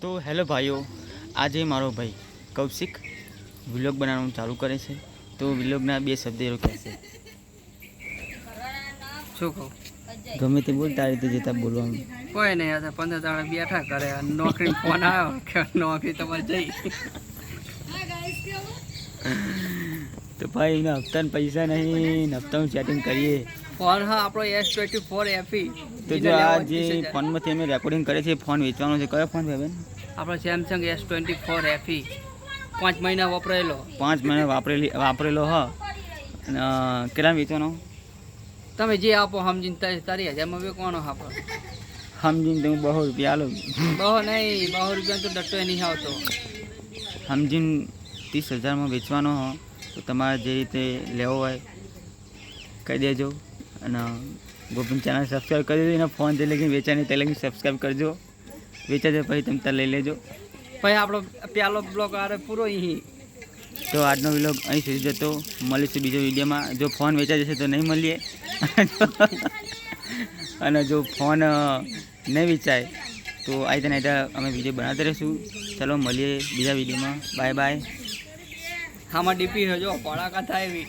તો હેલો ભાઈઓ, આજે મારો ભાઈ કૌશિક વ્લોગ બનાવવાનું ચાલુ કરે છે. તો વ્લોગના બે શબ્દ એ કહેશે. શું કહું? ગમે તે બોલ, તારી રીતે જતા બોલવાનું. કોઈ નહીં, આજે 15 દાડા બેઠા કરે. નોકરી ફોન આવ્યો કે નોકરી તમારે જઈ. તો ભાઈ એના હપ્તાના પૈસા નહીં, હપ્તાનું સેટિંગ કરીએ. ફોન હા આપણો S24 FE. તો જો આ જે ફોનમાંથી અમે રેકોર્ડિંગ કરે છે, ફોન વેચવાનો છે. કયો ફોન છે બેન? આપણો સેમસંગ S24 FE 5 મહિના વપરાયેલો. 5 મહિના વાપરેલો હ. અને કેટલા વેચવાનો? તમે જે આપો સમજીને તારી હજારમાં વેચવાનો આપો. સમજીને તમે 200 રૂપિયા આલો. બહુ નહીં, 200 રૂપિયા તો ડટ્ટો નહીં આવતો. સમજીને 30,000માં વેચવાનો હો. તો તમારે જે રીતે લેવો હોય કહી દેજો. અને ગોપન ચેનલ સબસ્ક્રાઈબ કરી દેજો. એના ફોન જે લઈને વેચાની તે લઈને સબસ્ક્રાઈબ કરજો. વેચાશે પછી તમે ત્યાં લઈ લેજો. પછી આપણો પહેલો બ્લોગ આરે પૂરો અહીં. તો આજનો વ્લોગ અહીં સુધી જતો. મળીશું બીજો વિડીયોમાં. જો ફોન વેચાઈ જશે તો નહીં મળીએ. અને જો ફોન નહીં વેચાય તો આઈતા અમે વિડીયો બનાવતા રહીશું. ચલો મળીએ બીજા વિડીયોમાં. Bye bye. આમાં ડીપી હજો પડાકા થાય એવી.